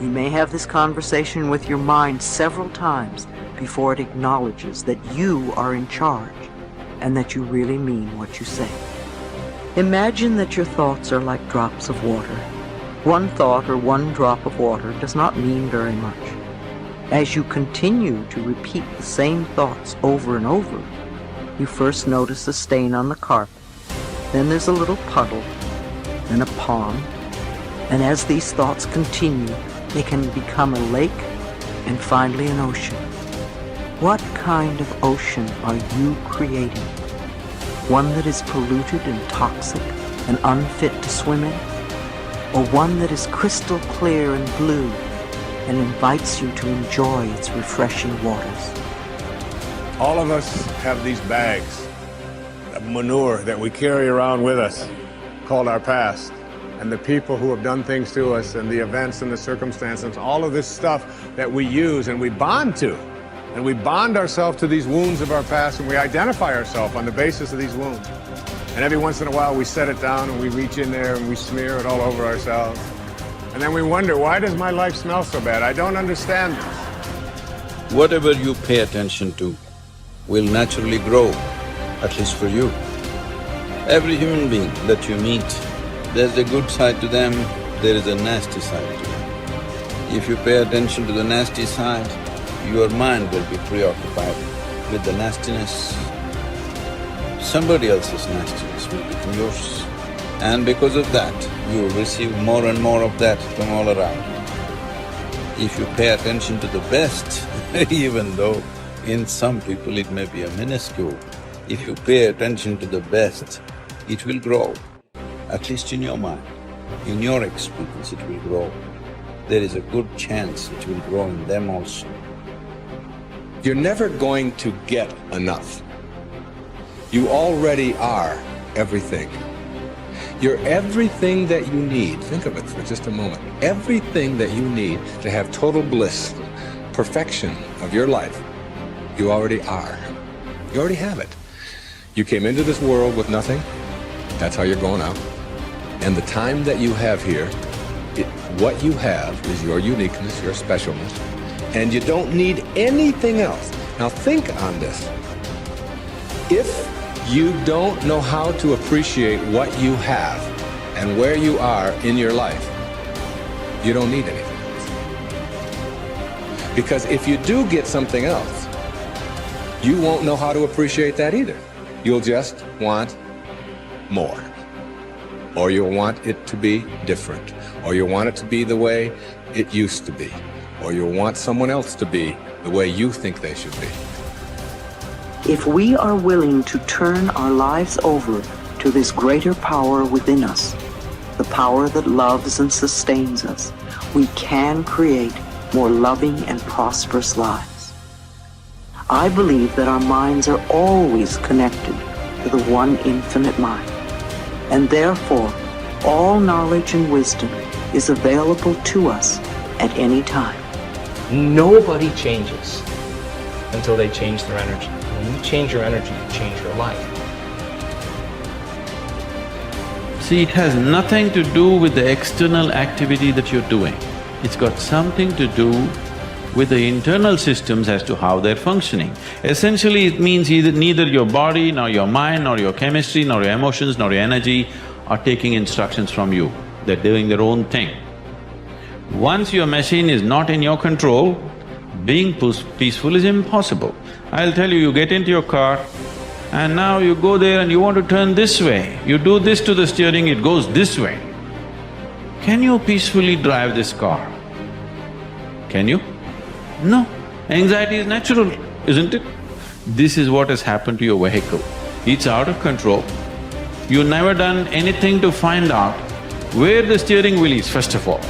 You may have this conversation with your mind several times before it acknowledges that you are in charge and that you really mean what you say. Imagine that your thoughts are like drops of water. One thought or one drop of water does not mean very much. As you continue to repeat the same thoughts over and over, you first notice a stain on the carpet, then there's a little puddle, then a pond, and as these thoughts continue, they can become a lake and finally an ocean. What kind of ocean are you creating? One that is polluted and toxic and unfit to swim in? Or one that is crystal clear and blue and invites you to enjoy its refreshing waters? All of us have these bags of manure that we carry around with us, called our past. And the people who have done things to us, and the events and the circumstances, all of this stuff that we use and we bond to. And we bond ourselves to these wounds of our past, and we identify ourselves on the basis of these wounds. And every once in a while we set it down and we reach in there and we smear it all over ourselves. And then we wonder, why does my life smell so bad? I don't understand this. Whatever you pay attention to will naturally grow, at least for you. Every human being that you meet, there's a good side to them, there is a nasty side to them. If you pay attention to the nasty side, your mind will be preoccupied with the nastiness. Somebody else's nastiness will become yours. And because of that, you will receive more and more of that from all around. If you pay attention to the best, even though in some people it may be a minuscule, if you pay attention to the best, it will grow. At least in your mind, in your experience it will grow. There is a good chance it will grow in them also. You're never going to get enough. You already are everything. You're everything that you need. Think of it for just a moment. Everything that you need to have total bliss, perfection of your life, you already are. You already have it. You came into this world with nothing. That's how you're going out. And the time that you have here, what you have is your uniqueness, your specialness, and you don't need anything else. Now think on this. If you don't know how to appreciate what you have and where you are in your life, you don't need anything else. Because if you do get something else, you won't know how to appreciate that either. You'll just want more. Or you'll want it to be different. Or you'll want it to be the way it used to be. Or you'll want someone else to be the way you think they should be. If we are willing to turn our lives over to this greater power within us, the power that loves and sustains us, we can create more loving and prosperous lives. I believe that our minds are always connected to the one infinite mind, and therefore all knowledge and wisdom is available to us at any time. Nobody changes until they change their energy. When you change your energy, you change your life. See, it has nothing to do with the external activity that you're doing. It's got something to do with the internal systems as to how they're functioning. Essentially, it means neither your body, nor your mind, nor your chemistry, nor your emotions, nor your energy are taking instructions from you. They're doing their own thing. Once your machine is not in your control, being peaceful is impossible. I'll tell you, you get into your car and now you go there and you want to turn this way. You do this to the steering, it goes this way. Can you peacefully drive this car? Can you? No. Anxiety is natural, isn't it? This is what has happened to your vehicle. It's out of control. You've never done anything to find out where the steering wheel is, first of all.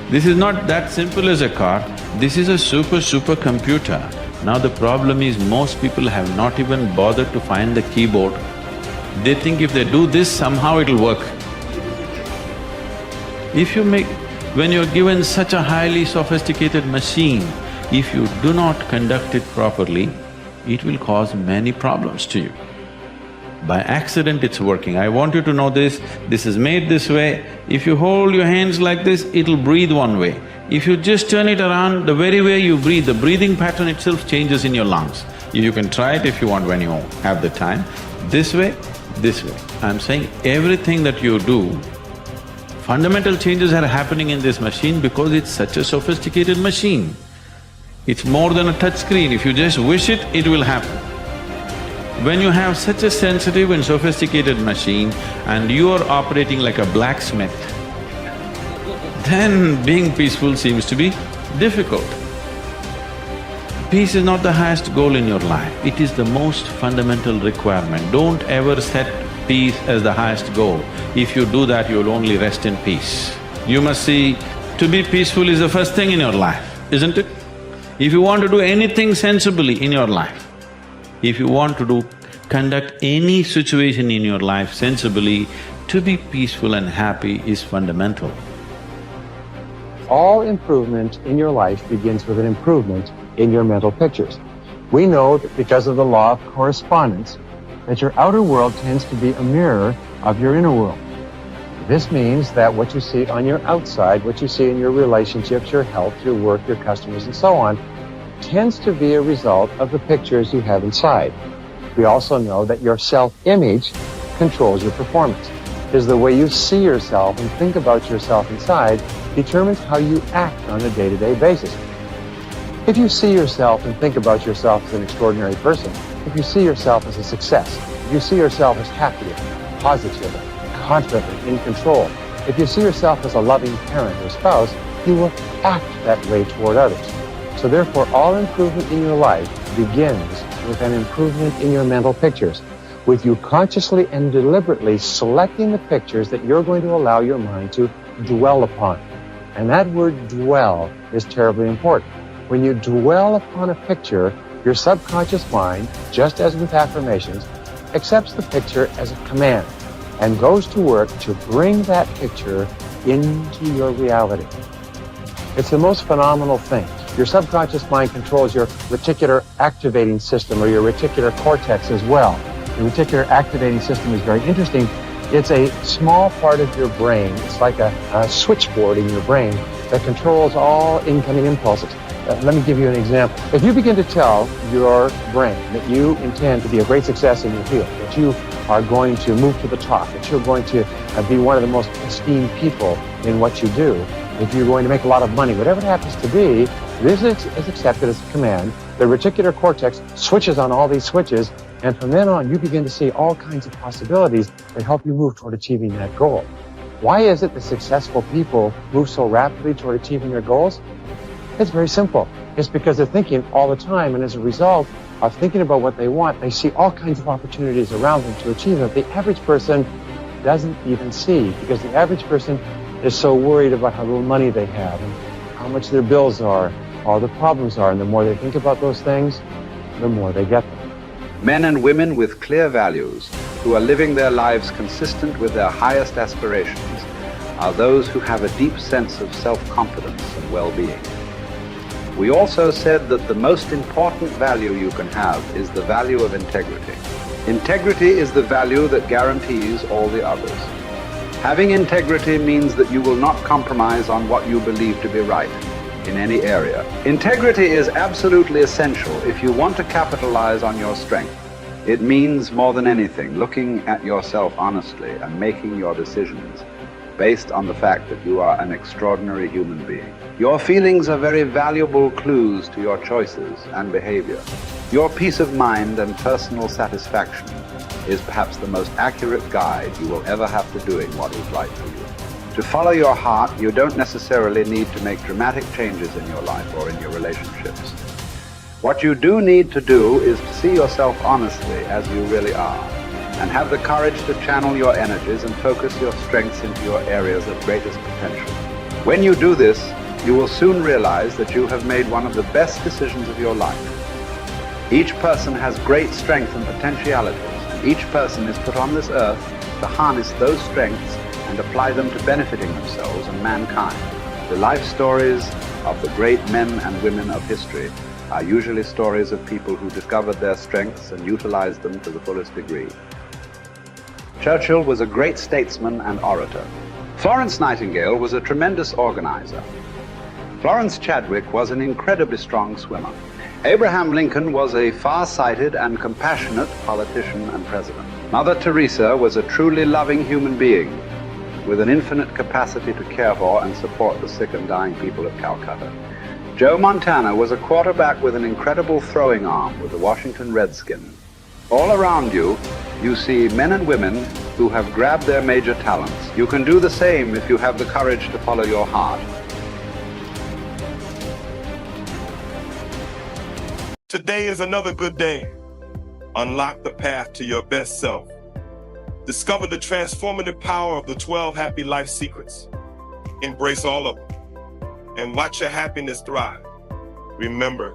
This is not that simple as a car, this is a super computer. Now the problem is most people have not even bothered to find the keyboard. They think if they do this, somehow it'll work. When you're given such a highly sophisticated machine, if you do not conduct it properly, it will cause many problems to you. By accident it's working. I want you to know this is made this way. If you hold your hands like this, it'll breathe one way. If you just turn it around, the very way you breathe, the breathing pattern itself changes in your lungs. You can try it if you want when you have the time. This way, this way. I'm saying everything that you do, fundamental changes are happening in this machine because it's such a sophisticated machine. It's more than a touch screen. If you just wish it, it will happen. When you have such a sensitive and sophisticated machine and you are operating like a blacksmith, then being peaceful seems to be difficult. Peace is not the highest goal in your life, it is the most fundamental requirement. Don't ever set peace as the highest goal. If you do that, you'll only rest in peace. You must see, to be peaceful is the first thing in your life, isn't it? If you want to do anything sensibly in your life, if you want to conduct any situation in your life sensibly, to be peaceful and happy is fundamental. All improvement in your life begins with an improvement in your mental pictures. We know that because of the law of correspondence, that your outer world tends to be a mirror of your inner world. This means that what you see on your outside, what you see in your relationships, your health, your work, your customers, and so on, tends to be a result of the pictures you have inside. We also know that your self-image controls your performance. Because the way you see yourself and think about yourself inside determines how you act on a day-to-day basis. If you see yourself and think about yourself as an extraordinary person, if you see yourself as a success, if you see yourself as happy, positive, confident, in control, if you see yourself as a loving parent or spouse, you will act that way toward others. So therefore, all improvement in your life begins with an improvement in your mental pictures, with you consciously and deliberately selecting the pictures that you're going to allow your mind to dwell upon. And that word dwell is terribly important. When you dwell upon a picture, your subconscious mind, just as with affirmations, accepts the picture as a command and goes to work to bring that picture into your reality. It's the most phenomenal thing. Your subconscious mind controls your reticular activating system or your reticular cortex as well. The reticular activating system is very interesting. It's a small part of your brain. It's like a switchboard in your brain that controls all incoming impulses. Let me give you an example. If you begin to tell your brain that you intend to be a great success in your field, that you are going to move to the top, that you're going to be one of the most esteemed people in what you do, if you're going to make a lot of money, whatever it happens to be, this is accepted as a command. The reticular cortex switches on all these switches, and from then on, you begin to see all kinds of possibilities that help you move toward achieving that goal. Why is it that successful people move so rapidly toward achieving their goals? It's very simple. It's because they're thinking all the time, and as a result of thinking about what they want, they see all kinds of opportunities around them to achieve it. The average person doesn't even see, because the average person is so worried about how little money they have and how much their bills are, all the problems are, and the more they think about those things, the more they get them. Men and women with clear values who are living their lives consistent with their highest aspirations are those who have a deep sense of self-confidence and well-being. We also said that the most important value you can have is the value of integrity. Integrity is the value that guarantees all the others. Having integrity means that you will not compromise on what you believe to be right in any area. Integrity is absolutely essential if you want to capitalize on your strength. It means more than anything looking at yourself honestly and making your decisions based on the fact that you are an extraordinary human being. Your feelings are very valuable clues to your choices and behavior. Your peace of mind and personal satisfaction is perhaps the most accurate guide you will ever have to doing what is right for you. To follow your heart, you don't necessarily need to make dramatic changes in your life or in your relationships. What you do need to do is to see yourself honestly as you really are, and have the courage to channel your energies and focus your strengths into your areas of greatest potential. When you do this, you will soon realize that you have made one of the best decisions of your life. Each person has great strength and potentialities, and each person is put on this earth to harness those strengths and apply them to benefiting themselves and mankind. The life stories of the great men and women of history are usually stories of people who discovered their strengths and utilized them to the fullest degree. Churchill was a great statesman and orator. Florence Nightingale was a tremendous organizer. Florence Chadwick was an incredibly strong swimmer. Abraham Lincoln was a far-sighted and compassionate politician and president. Mother Teresa was a truly loving human being with an infinite capacity to care for and support the sick and dying people of Calcutta. Joe Montana was a quarterback with an incredible throwing arm with the Washington Redskins. All around you, you see men and women who have grabbed their major talents. You can do the same if you have the courage to follow your heart. Today is another good day. Unlock the path to your best self. Discover the transformative power of the 12 happy life secrets. Embrace all of them and watch your happiness thrive. Remember,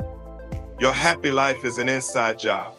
your happy life is an inside job.